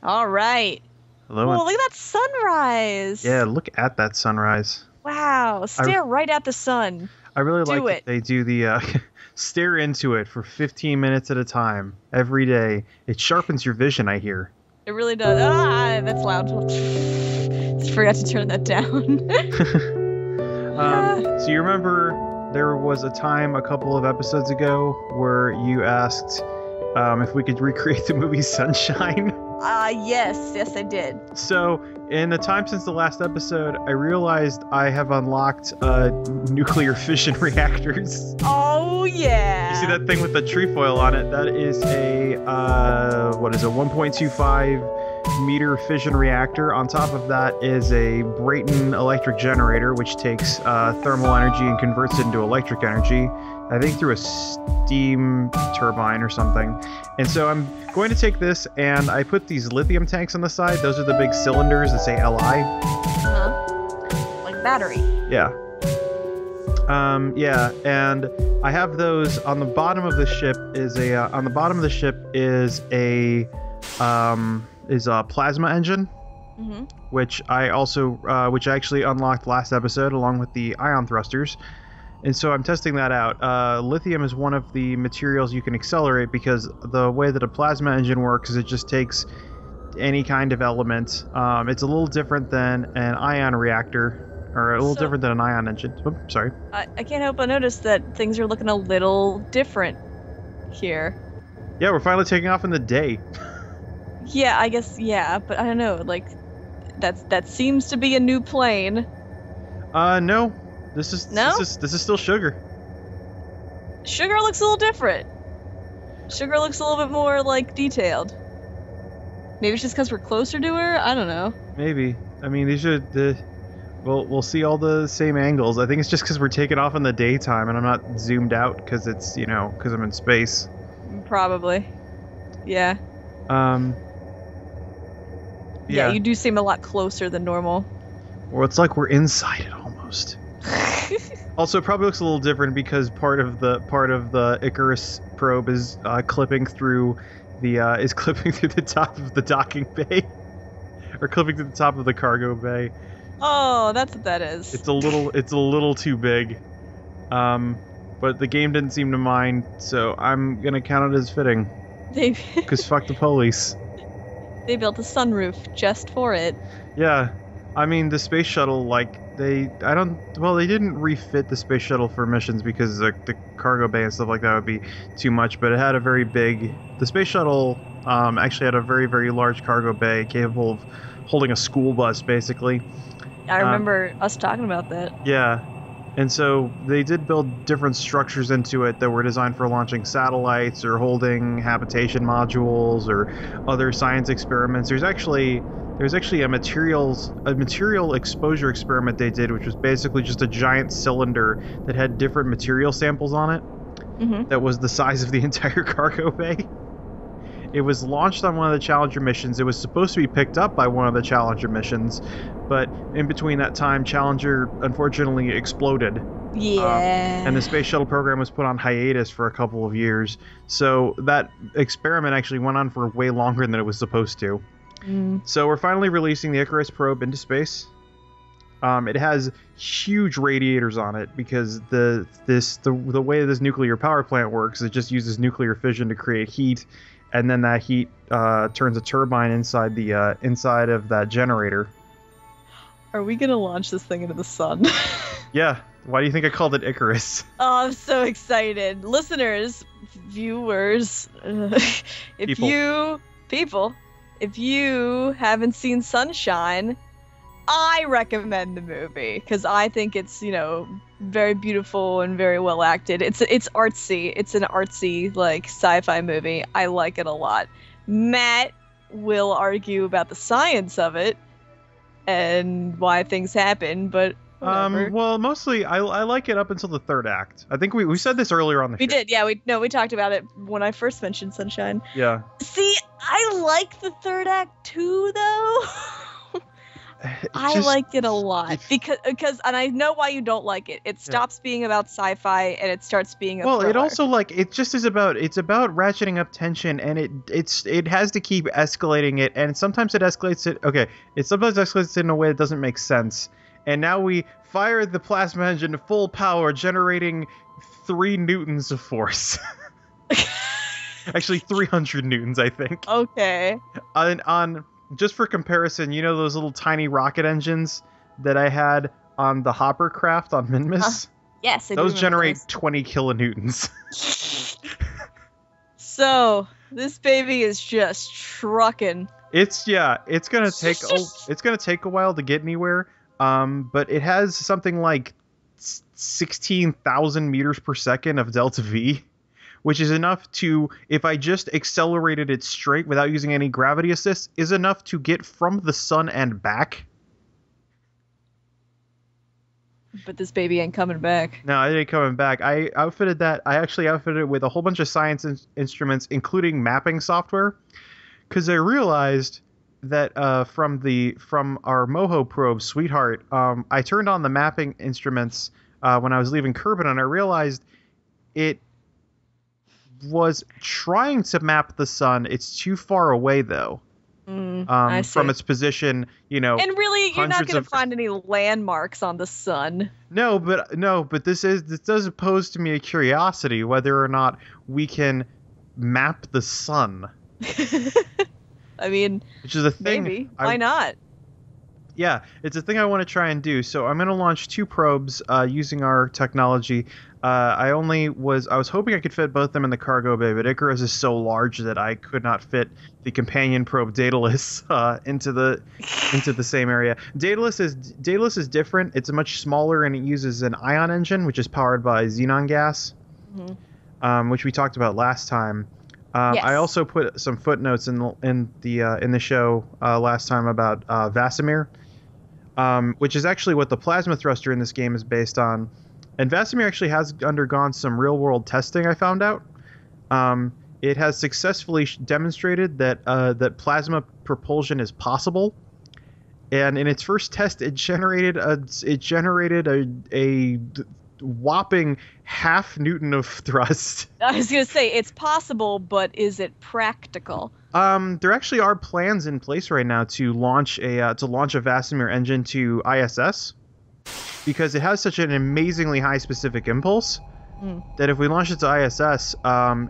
All right. Hello. Oh, look at that sunrise. Yeah, look at that sunrise. Wow. Stare right at the sun. I really like it. that they do the stare into it for 15 minutes at a time every day. It sharpens your vision, I hear. It really does. Ah, that's loud. Just forgot to turn that down. So you remember there was a time a couple of episodes ago where you asked if we could recreate the movie Sunshine? Yes, I did. So, in the time since the last episode, I realized I have unlocked nuclear fission reactors. Oh, yeah. You see that thing with the trefoil on it? That is a, 1.25 meter fission reactor. On top of that is a Brayton electric generator, which takes thermal energy and converts it into electric energy. I think through a steam turbine or something. And so I'm going to take this and I put these lithium tanks on the side. Those are the big cylinders that say LI. Like battery. Yeah. Yeah, and I have those on the bottom of the ship is a plasma engine. Mm-hmm. Which I actually unlocked last episode along with the ion thrusters. And so I'm testing that out. Lithium is one of the materials you can accelerate because the way that a plasma engine works is it just takes any kind of element. It's a little different than an ion reactor, or a little different than an ion engine. Oops, sorry. I can't help but notice that things are looking a little different here. Yeah, we're finally taking off in the day. Yeah, I guess, yeah, but I don't know, like, that seems to be a new plane. No. This is still Sugar. Sugar looks a little different. Sugar looks a little bit more, like, detailed. Maybe it's just because we're closer to her? I don't know. Maybe. I mean, these are we'll see all the same angles. I think it's just because we're taking off in the daytime and I'm not zoomed out because it's, because I'm in space. Probably. Yeah. Yeah, you do seem a lot closer than normal. Well, it's like we're inside it almost. Also, it probably looks a little different because part of the Icarus probe is clipping through the top of the docking bay, or clipping through the top of the cargo bay. Oh, that's what that is. It's a little too big, but the game didn't seem to mind, so I'm gonna count it as fitting. Because fuck the police. They built a sunroof just for it. Yeah, I mean the space shuttle, they didn't refit the space shuttle for missions because the cargo bay and stuff like that would be too much, but it had the space shuttle actually had a very, very large cargo bay capable of holding a school bus, basically. I remember us talking about that. Yeah, and so they did build different structures into it that were designed for launching satellites or holding habitation modules or other science experiments. There's actually a material exposure experiment they did, which was basically just a giant cylinder that had different material samples on it. Mm-hmm. That was the size of the entire cargo bay. It was launched on one of the Challenger missions. It was supposed to be picked up by one of the Challenger missions, but in between that time, Challenger unfortunately exploded. Yeah. And the space shuttle program was put on hiatus for a couple of years. So that experiment actually went on for way longer than it was supposed to. So we're finally releasing the Icarus probe into space. It has huge radiators on it because the way this nuclear power plant works, it just uses nuclear fission to create heat, and then that heat turns a turbine inside of that generator. Are we gonna launch this thing into the sun? Yeah. Why do you think I called it Icarus? Oh, I'm so excited. Listeners, viewers, if you haven't seen Sunshine, I recommend the movie because I think it's, very beautiful and very well acted. It's artsy. It's an artsy, like, sci-fi movie. I like it a lot. Matt will argue about the science of it and why things happen, but whatever. Well, mostly I like it up until the third act. I think we said this earlier on the show. We did, yeah. We talked about it when I first mentioned Sunshine. Yeah. See, I like the third act too, though. I like it a lot because and I know why you don't like it. It stops being about sci-fi and it starts being a thriller. It also it just is about ratcheting up tension, and it has to keep escalating it, and sometimes it escalates it. Okay, it sometimes escalates it in a way that doesn't make sense. And now we fire the plasma engine to full power, generating 3 newtons of force. Actually, 300 newtons, I think. Okay. On just for comparison, you know those little tiny rocket engines that I had on the Hopper craft on Minmus? Yes, I those do generate those. 20 kilonewtons. So this baby is just trucking. It's gonna take a while to get anywhere. But it has something like 16,000 meters per second of delta V, which is enough to, if I just accelerated it straight without using any gravity assist, is enough to get from the sun and back. But this baby ain't coming back. No, it ain't coming back. I actually outfitted it with a whole bunch of science instruments, including mapping software, because I realized that from our Moho probe, Sweetheart, I turned on the mapping instruments when I was leaving Kerbin, and I realized it was trying to map the sun. It's too far away, though, from its position, And really, you're not going to find any landmarks on the sun. No, but this does pose to me a curiosity whether or not we can map the sun. I mean, which is a thing. Maybe. Why not? Yeah, it's a thing I want to try and do. So I'm going to launch 2 probes using our technology. I was hoping I could fit both of them in the cargo bay, but Icarus is so large that I could not fit the companion probe Daedalus into the same area. Daedalus is different. It's much smaller, and it uses an ion engine, which is powered by xenon gas, which we talked about last time. Yes. I also put some footnotes in the show last time about Vasimir, which is actually what the plasma thruster in this game is based on. And Vasimir actually has undergone some real-world testing, I found out. It has successfully demonstrated that plasma propulsion is possible. And in its first test, it generated a whopping half Newton of thrust. I was going to say, it's possible, but is it practical? There actually are plans in place right now to launch a Vasimir engine to ISS, because it has such an amazingly high specific impulse that if we launch it to ISS,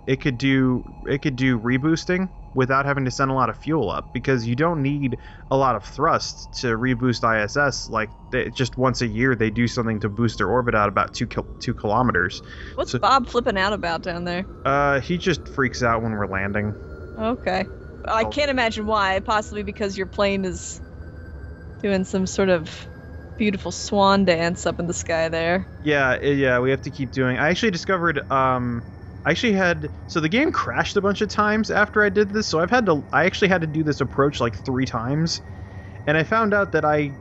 it could do reboosting without having to send a lot of fuel up, because you don't need a lot of thrust to reboost ISS. Like, just once a year they do something to boost their orbit out about 2 kilometers. What's Bob flipping out about down there? He just freaks out when we're landing. Okay. I can't imagine why. Possibly because your plane is doing some sort of beautiful swan dance up in the sky there. Yeah, we have to keep doing. I actually discovered so the game crashed a bunch of times after I did this, so I actually had to do this approach like 3 times, and I found out that I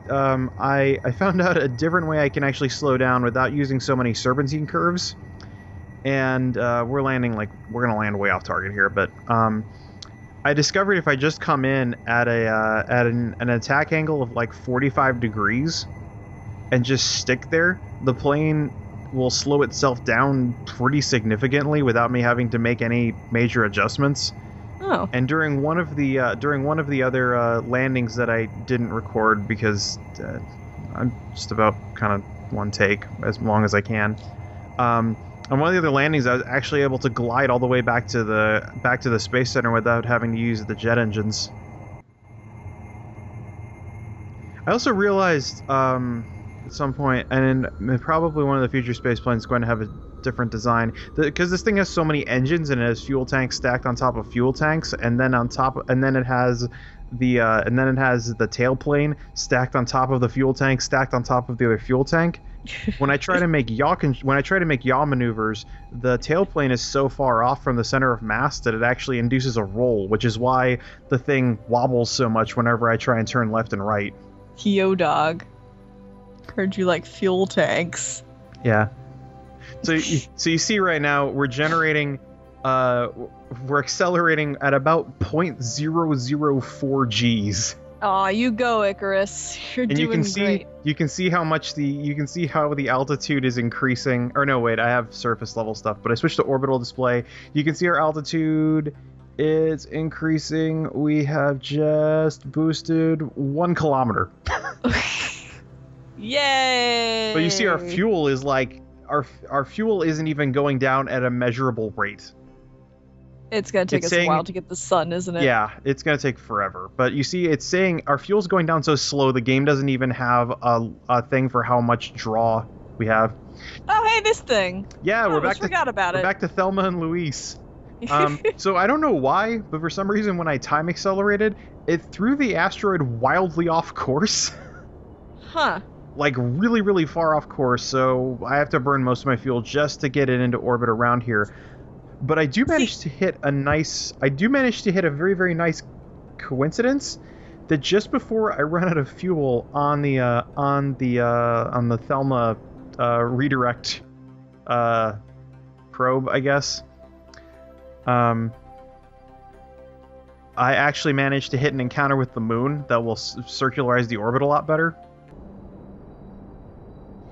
found out a different way I can actually slow down without using so many serpentine curves, and we're gonna land way off target here, but I discovered if I just come in at an attack angle of like 45 degrees and just stick there, the plane will slow itself down pretty significantly without me having to make any major adjustments. Oh. And during one of the other landings that I didn't record because I'm just about kind of one take as long as I can. On one of the other landings, I was actually able to glide all the way back to the Space Center without having to use the jet engines. I also realized at some point, and probably one of the future space planes is going to have a different design, because this thing has so many engines and it has fuel tanks stacked on top of fuel tanks, and then it has the tailplane stacked on top of the fuel tank, stacked on top of the other fuel tank. When I try to make yaw maneuvers, the tailplane is so far off from the center of mass that it actually induces a roll, which is why the thing wobbles so much whenever I try and turn left and right. Yo, dog. Heard you like fuel tanks. Yeah. So you see right now we're accelerating at about 0.004 Gs. Aw, you go, Icarus. You're And doing great. you can see how the altitude is increasing. Or no, wait, I have surface level stuff, but I switched to orbital display. You can see our altitude is increasing. We have just boosted 1 kilometer. Yay! But you see our fuel is like our fuel isn't even going down at a measurable rate. It's gonna take us a while to get the sun, isn't it? Yeah, it's gonna take forever. But you see, it's saying our fuel's going down so slow, the game doesn't even have a thing for how much draw we have. Oh, hey, this thing. Yeah, we're back. Forgot about it. We're back to Thelma and Louise. So I don't know why, but for some reason, when I time accelerated, it threw the asteroid wildly off course. Huh. Like really, really far off course. So I have to burn most of my fuel just to get it into orbit around here. But I do manage to hit a very, very nice coincidence that just before I run out of fuel on the Thelma redirect probe, I guess, I actually managed to hit an encounter with the moon that will circularize the orbit a lot better.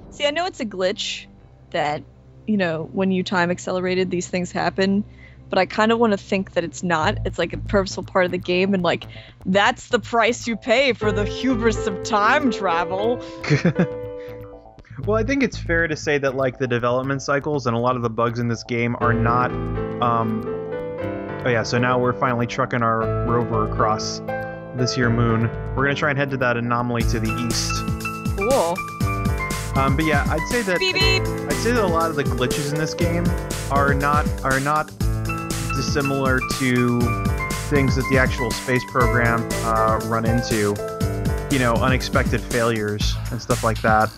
See, I know it's a glitch that, you know, when you time accelerated, these things happen, but I kind of want to think that it's not. It's like a purposeful part of the game, and like, that's the price you pay for the hubris of time travel. Well, I think it's fair to say that, like, the development cycles and a lot of the bugs in this game are not, oh yeah, so now we're finally trucking our rover across this here moon. We're gonna try and head to that anomaly to the east. Cool. But yeah, I'd say that Beep, beep. I'd say that a lot of the glitches in this game are not dissimilar to things that the actual space program run into. You know, unexpected failures and stuff like that.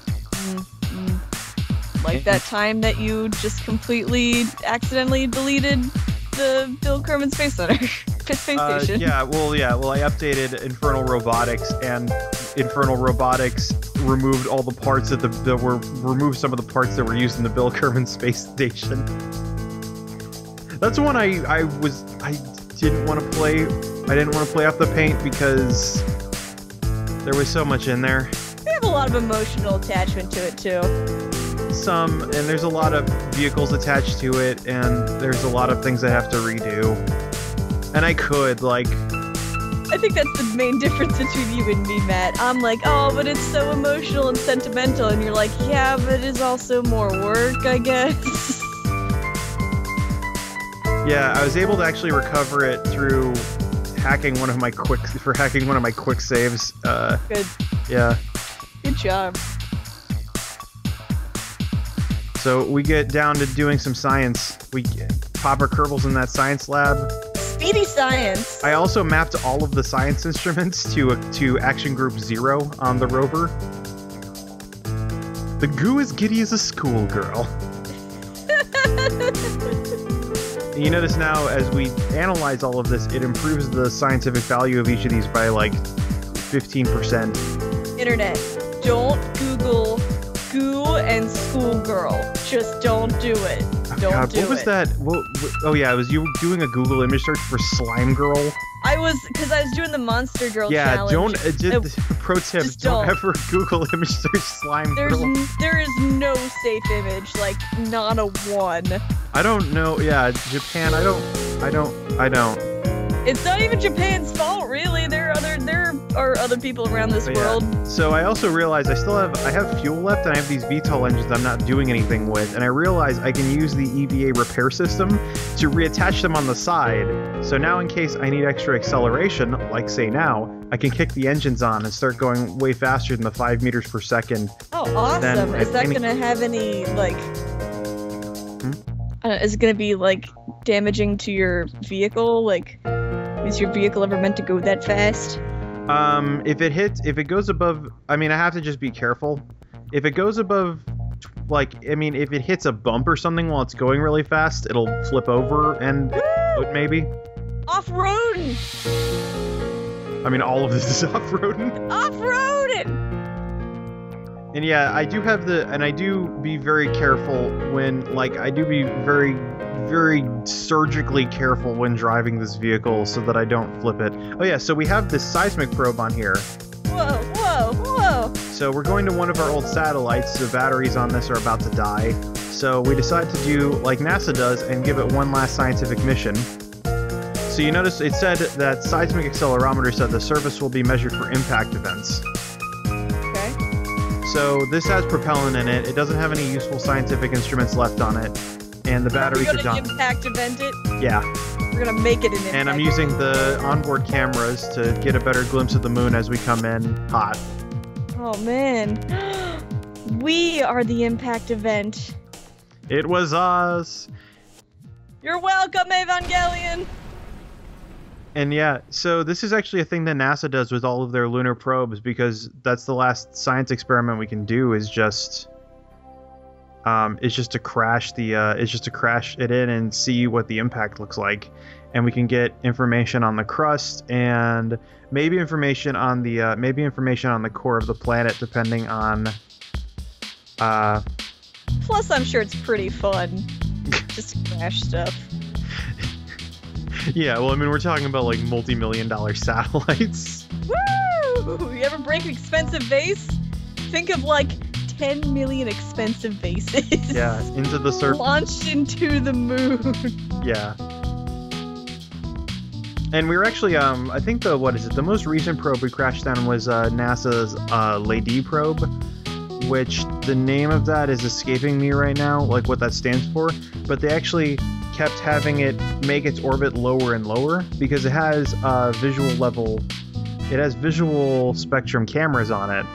Like that time that you just completely accidentally deleted the Bill Kerbin Space Center. Space Station. Yeah, well, I updated Infernal Robotics, and Infernal Robotics removed all the parts removed some of the parts that were used in the Bill Kerbin Space Station. That's one I didn't want to play. I didn't want to play off the paint because there was so much in there. We have a lot of emotional attachment to it too. And there's a lot of vehicles attached to it, and there's a lot of things I have to redo. And I could, like... I think that's the main difference between you and me, Matt. I'm like, oh, but it's so emotional and sentimental, and you're like, yeah, but it's also more work, I guess. Yeah, I was able to actually recover it through hacking one of my quick saves. Good. Yeah. Good job. So we get down to doing some science. We pop our Kerbals in that science lab. Speedy science. I also mapped all of the science instruments to Action Group 0 on the rover. The goo is giddy as a schoolgirl. You notice now, as we analyze all of this, it improves the scientific value of each of these by like 15%. Internet, don't Google goo and schoolgirl. Just don't do it. Don't do it. What was that? Oh yeah, it was you doing a Google image search for Slime Girl? Because I was doing the Monster Girl challenge. Yeah, don't, pro tip, don't ever Google image search Slime Girl. There is no safe image, like, not a one. I don't know, yeah, Japan, I don't. It's not even Japan's fault, really. There are other people around this world. So I also realized I have fuel left, and I have these VTOL engines I'm not doing anything with, and I realized I can use the EVA repair system to reattach them on the side. So now, in case I need extra acceleration, like say now, I can kick the engines on and start going way faster than the 5 meters per second. Oh, awesome! Is that gonna have any like? Is it gonna be like damaging to your vehicle? Like, is your vehicle ever meant to go that fast? If it goes above, I mean, I have to just be careful. If it goes above, if it hits a bump or something while it's going really fast, it'll flip over and maybe. Off-roading! I mean, all of this is off-roading. Off-roading! And yeah, I do be very careful when, I do be very, very surgically careful when driving this vehicle so that I don't flip it. Oh yeah, so we have this seismic probe on here. Whoa, whoa, whoa! So we're going to one of our old satellites. The batteries on this are about to die. So we decide to do like NASA does and give it one last scientific mission. So you notice it said that seismic accelerometer said the surface will be measured for impact events. Okay. So this has propellant in it. It doesn't have any useful scientific instruments left on it. And the batteries are done. Impact event it? Yeah. We're gonna make it an impact. And I'm using the onboard cameras to get a better glimpse of the moon as we come in hot. Oh man. We are the impact event. It was us. You're welcome, Evangelion! And yeah, so this is actually a thing that NASA does with all of their lunar probes, because that's the last science experiment we can do is just to crash it in and see what the impact looks like, and we can get information on the crust and maybe information on the core of the planet, depending on. Plus, I'm sure it's pretty fun just to crash stuff. Yeah, well, I mean, we're talking about like multi-million-dollar satellites. Woo! You ever break an expensive vase? Think of like 10 million expensive vases. Yeah, into the surface. Launched into the moon. Yeah. And we were actually, I think the most recent probe we crashed down was NASA's Lady probe, which the name of that is escaping me right now, like what that stands for, but they actually kept having it make its orbit lower and lower because it has visual spectrum cameras on it.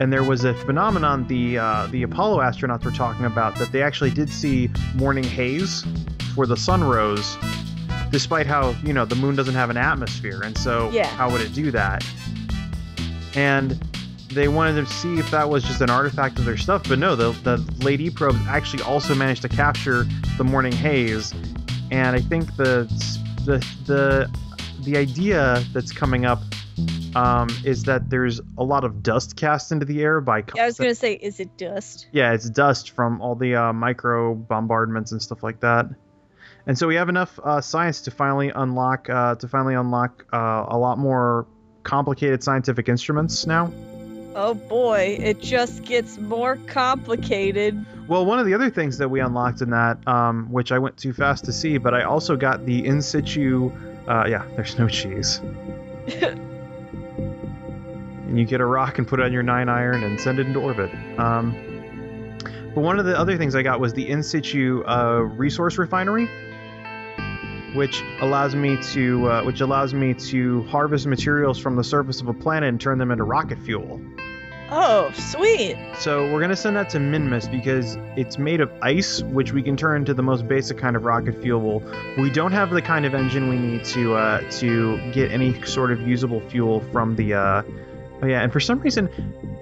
And there was a phenomenon the Apollo astronauts were talking about, that they actually did see morning haze where the sun rose, despite how, the moon doesn't have an atmosphere, and so how would it do that? And they wanted to see if that was just an artifact of their stuff, but no, the Lady probe actually also managed to capture the morning haze, and I think the idea that's coming up is that there's a lot of dust cast into the air by. Yeah, I was gonna say, is it dust? Yeah, it's dust from all the micro bombardments and stuff like that, and so we have enough science to finally unlock a lot more complicated scientific instruments now. Oh boy, it just gets more complicated. Well, one of the other things that we unlocked in that, which I went too fast to see, but I also got the in situ. There's no cheese. And you get a rock and put it on your 9-iron and send it into orbit. But one of the other things I got was the in situ resource refinery, which allows me to harvest materials from the surface of a planet and turn them into rocket fuel. Oh, sweet! So we're gonna send that to Minmus because it's made of ice, which we can turn into the most basic kind of rocket fuel. We don't have the kind of engine we need to get any sort of usable fuel from the. Oh yeah, and for some reason,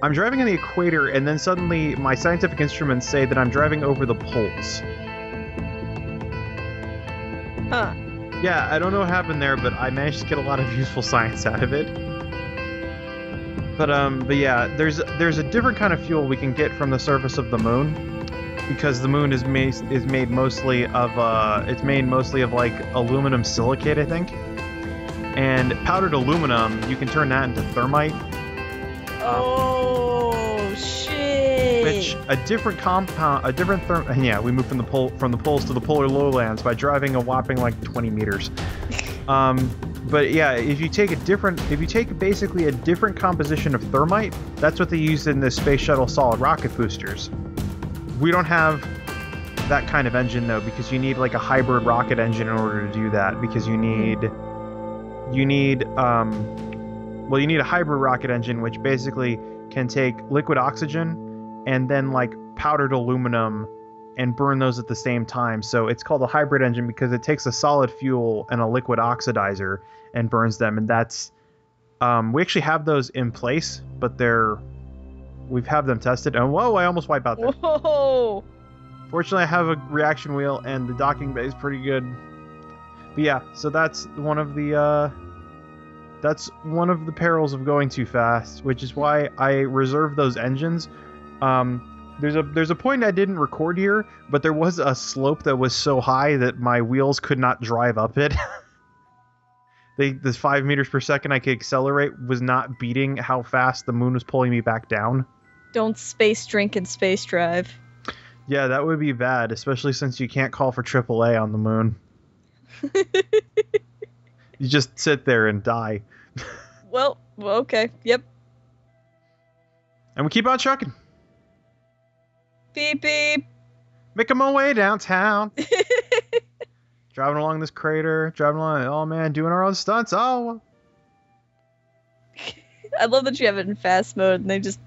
I'm driving on the equator, and then suddenly my scientific instruments say that I'm driving over the poles. Huh. Yeah, I don't know what happened there, but I managed to get a lot of useful science out of it. But yeah, there's a different kind of fuel we can get from the surface of the moon, because the moon is made mostly of like aluminum silicate, I think. And powdered aluminum, you can turn that into thermite. Oh shit! Which we moved from the poles to the polar lowlands by driving a whopping like 20 meters. But yeah, if you take basically a different composition of thermite, that's what they use in the space shuttle solid rocket boosters. We don't have that kind of engine though, because you need like a hybrid rocket engine in order to do that, because you need a hybrid rocket engine which basically can take liquid oxygen and then like powdered aluminum and burn those at the same time. So it's called a hybrid engine because it takes a solid fuel and a liquid oxidizer and burns them. And that's we actually have those in place, but we've had them tested. And whoa, I almost wiped out there. Whoa! Fortunately, I have a reaction wheel and the docking bay is pretty good. But yeah, so that's one of the perils of going too fast, which is why I reserve those engines There's a point I didn't record here, but there was a slope that was so high that my wheels could not drive up it. This 5 meters per second I could accelerate was not beating how fast the moon was pulling me back down. Don't space drink and space drive. Yeah, that would be bad, especially since you can't call for AAA on the moon. You just sit there and die. Well, okay. Yep. And we keep on trucking. Beep, beep. Making my way downtown. Driving along this crater. Driving along. Oh, man. Doing our own stunts. Oh. I love that you have it in fast mode and they just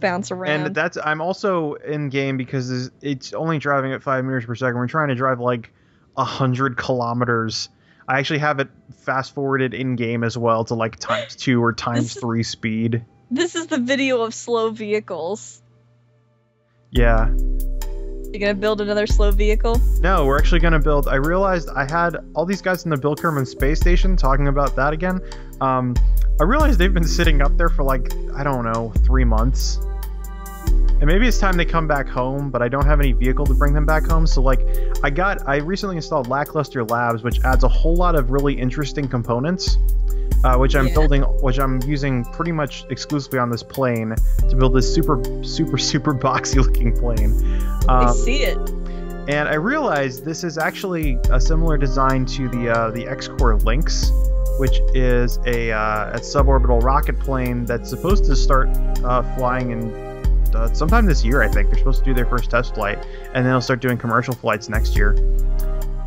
bounce around. And I'm also in game because it's only driving at 5 meters per second. We're trying to drive like 100 kilometers. I actually have it fast forwarded in game as well to like ×2 or ×3 speed. This is the video of slow vehicles. Yeah. You gonna build another slow vehicle? No, we're actually gonna build. I realized I had all these guys in the Bill Kerbin space station talking about that again. I realized they've been sitting up there for like, I don't know, 3 months. And maybe it's time they come back home, but I don't have any vehicle to bring them back home. So like, I recently installed Lackluster Labs, which adds a whole lot of really interesting components, which I'm building, which I'm using pretty much exclusively on this plane to build this super boxy looking plane. I see it. And I realized this is actually a similar design to the X-Core Lynx, which is a suborbital rocket plane that's supposed to start flying in sometime this year. I think they're supposed to do their first test flight, and then they'll start doing commercial flights next year.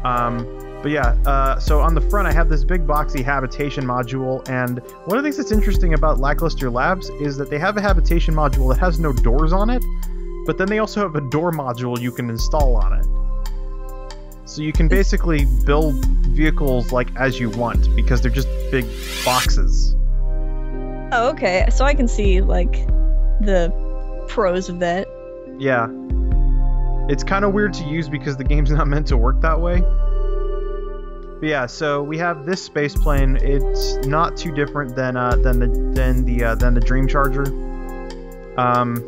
But yeah, so on the front I have this big boxy habitation module, and one of the things that's interesting about Lackluster Labs is that they have a habitation module that has no doors on it, but then they also have a door module you can install on it. So you can basically build vehicles like as you want, because they're just big boxes. Oh, okay. So I can see like the pros of that. Yeah. It's kind of weird to use because the game's not meant to work that way. But yeah, so we have this space plane. It's not too different than the Dream Charger,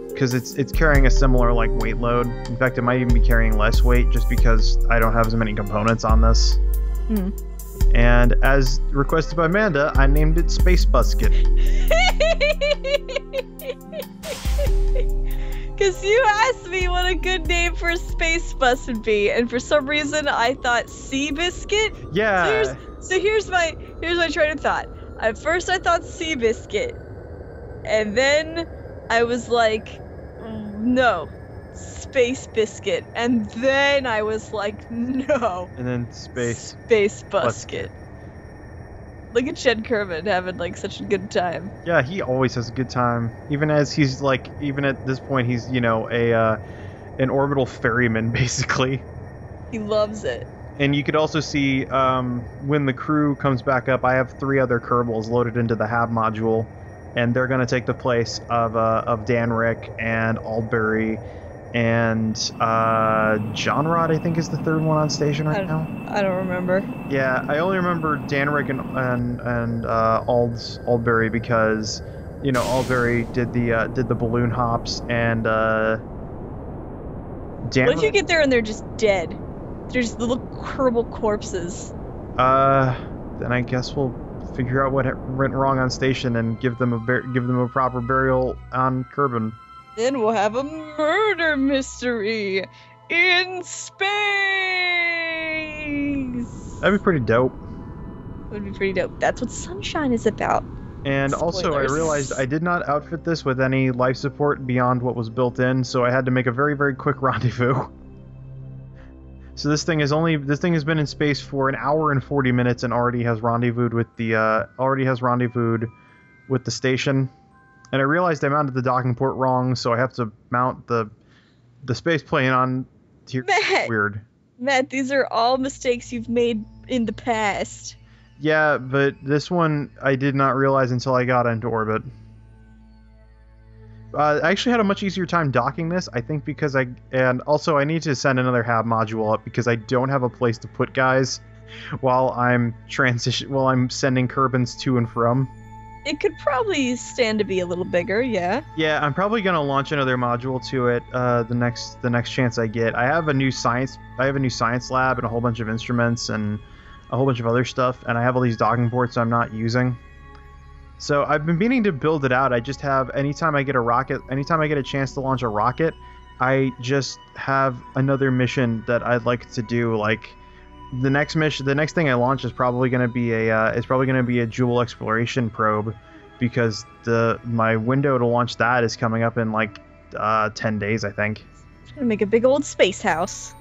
because it's carrying a similar like weight load. In fact, it might even be carrying less weight just because I don't have as many components on this. And as requested by Amanda, I named it Space Busket. Because you asked me what a good name for a space bus would be, and for some reason I thought Sea Biscuit. Yeah. So here's my train of thought. At first I thought Sea Biscuit, and then I was like, no, Space Biscuit, and then I was like, no. And then Space Busket. Look at Shed Kerbin having like such a good time. Yeah, he always has a good time. Even as he's like, even at this point, he's, you know, an orbital ferryman basically. He loves it. And you could also see when the crew comes back up, I have 3 other Kerbals loaded into the Hab module, and they're going to take the place of Danrick and Aldbury and John Rod, I think, is the 3rd one on station right now. I don't remember. Yeah, I only remember Danrick and Aldbury because, you know, Aldbury did the balloon hops, and What if you get there and they're just dead? They're just little Kerbal corpses. Then I guess we'll figure out what went wrong on station and give them a proper burial on Kerbin. Then we'll have a murder mystery in space! That'd be pretty dope. Would be pretty dope. That's what Sunshine is about. And also, I realized I did not outfit this with any life support beyond what was built in, so I had to make a very, very quick rendezvous. So this thing has been in space for an hour and 40 minutes and already has rendezvoused with the station. And I realized I mounted the docking port wrong, so I have to mount the space plane on here. Weird. Matt, these are all mistakes you've made in the past. Yeah, but this one I did not realize until I got into orbit. I actually had a much easier time docking this, I think, because and also I need to send another Hab module up because I don't have a place to put guys while I'm sending Kerbins to and from. It could probably stand to be a little bigger, yeah. Yeah, I'm probably gonna launch another module to it the next chance I get. I have a new science lab and a whole bunch of instruments and a whole bunch of other stuff, and I have all these docking ports I'm not using. So I've been meaning to build it out. I just have anytime I get a chance to launch a rocket, I just have another mission that I'd like to do. Like the next thing I launch is probably going to be a jewel exploration probe, because my window to launch that is coming up in like 10 days, I think. It's gonna make a big old space house.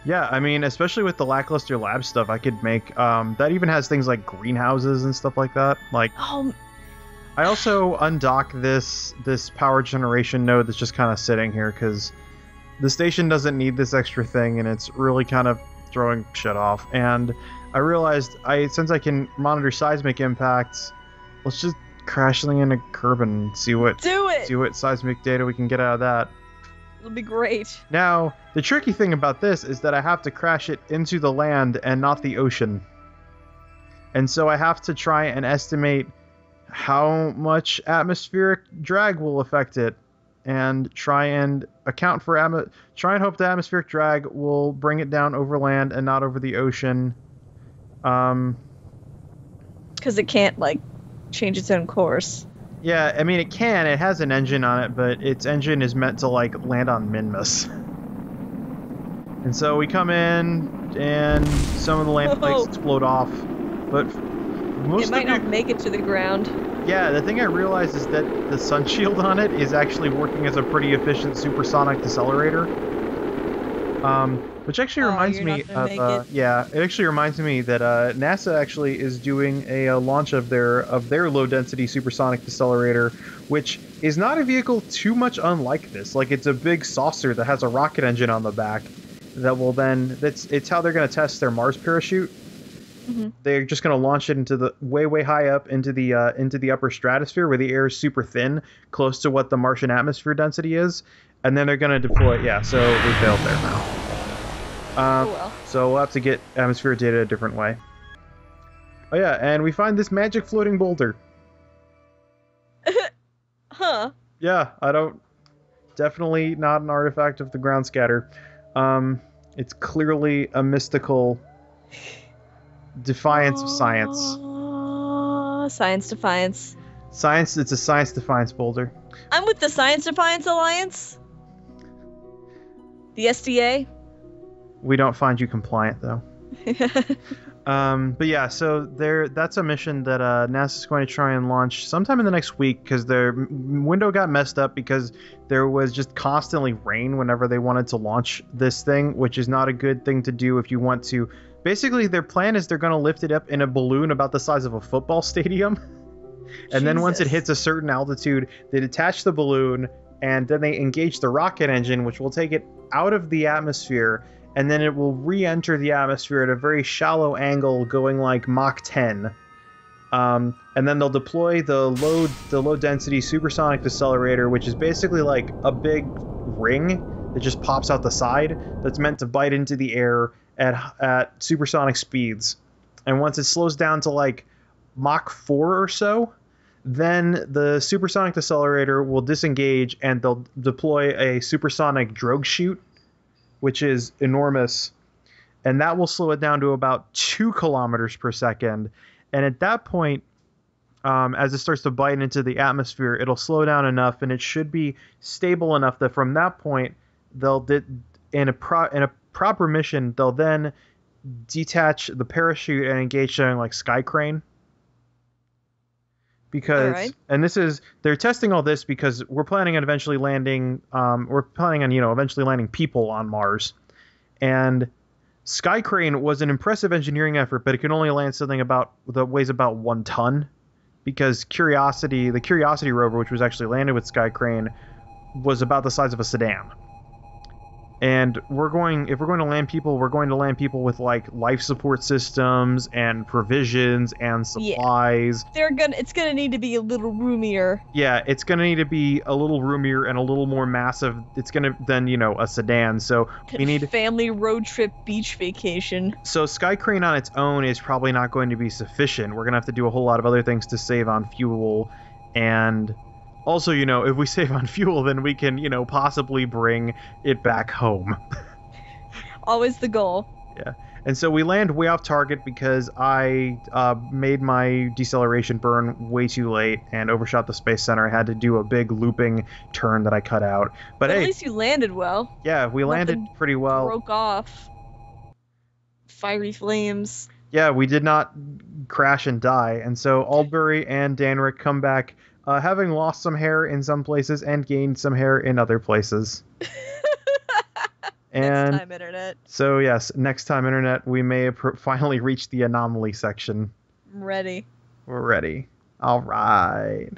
Yeah, I mean, especially with the lackluster lab stuff, I could make that even has things like greenhouses and stuff like that. Like, I also undock this power generation node that's just kind of sitting here because the station doesn't need this extra thing, and it's really kind of throwing shit off. And I realized since I can monitor seismic impacts, let's just crash something into Kerbin and see what seismic data we can get out of that. It'll be great. Now, the tricky thing about this is that I have to crash it into the land and not the ocean. And so I have to try and estimate how much atmospheric drag will affect it, and try and hope the atmospheric drag will bring it down over land and not over the ocean. Because it can't, like, change its own course. Yeah, I mean, it can. It has an engine on it, but its engine is meant to, like, land on Minmus. And so we come in, and some of the land plates explode off, but it might not make it to the ground. Yeah, the thing I realized is that the sun shield on it is actually working as a pretty efficient supersonic decelerator. Which actually reminds me of it actually reminds me that NASA actually is doing a launch of their low density supersonic decelerator, which is not a vehicle too much unlike this. Like, it's a big saucer that has a rocket engine on the back that will then it's how they're going to test their Mars parachute. Mm-hmm. They're just going to launch it into the way high up into the upper stratosphere where the air is super thin, close to what the Martian atmosphere density is, and then they're going to deploy it. Yeah, so we failed there now. So we'll have to get atmospheric data a different way. Oh yeah, and we find this magic floating boulder. Huh. Yeah, definitely not an artifact of the ground scatter. It's clearly a mystical defiance of science. Science defiance. It's a science defiance boulder. I'm with the Science Defiance Alliance. The SDA. We don't find you compliant, though. But yeah, so that's a mission that NASA's going to try and launch sometime in the next week, because their window got messed up because there was just constantly rain whenever they wanted to launch this thing, which is not a good thing to do if you want to. Basically, their plan is they're going to lift it up in a balloon about the size of a football stadium. And then once it hits a certain altitude, they detach the balloon, and then they engage the rocket engine, which will take it out of the atmosphere, and then it will re-enter the atmosphere at a very shallow angle, going like Mach 10. And then they'll deploy the low density supersonic decelerator, which is basically like a big ring that just pops out the side that's meant to bite into the air at supersonic speeds. And once it slows down to like Mach 4 or so, then the supersonic decelerator will disengage, and they'll deploy a supersonic drogue chute, which is enormous, and that will slow it down to about 2 kilometers per second. And at that point, as it starts to bite into the atmosphere, it'll slow down enough, and it should be stable enough that from that point, in a proper mission, they'll then detach the parachute and engage something like Sky Crane. Because, and they're testing all this because we're planning on eventually landing people on Mars. And Sky Crane was an impressive engineering effort, but it can only land something that weighs about 1 ton. Because the Curiosity rover, which was actually landed with Sky Crane, was about the size of a sedan. And if we're going to land people, we're going to land people with like life support systems and provisions and Yeah. supplies. It's gonna need to be a little roomier. Yeah, it's gonna need to be a little roomier and a little more massive. It's gonna than a sedan. So we need family road trip beach vacation. So Sky Crane on its own is probably not going to be sufficient. We're gonna have to do a whole lot of other things to save on fuel, and also, if we save on fuel, then we can, possibly bring it back home. Always the goal. Yeah. And so we land way off target because I made my deceleration burn way too late and overshot the Space Center. I had to do a big looping turn that I cut out. But hey, at least you landed well. Yeah, we landed pretty well. Broke off. Fiery flames. Yeah, we did not crash and die. And so Aldbury and Danrick come back having lost some hair in some places and gained some hair in other places. And next time, Internet. So, yes, next time, Internet, we may finally reach the anomaly section. I'm ready. We're ready. All right.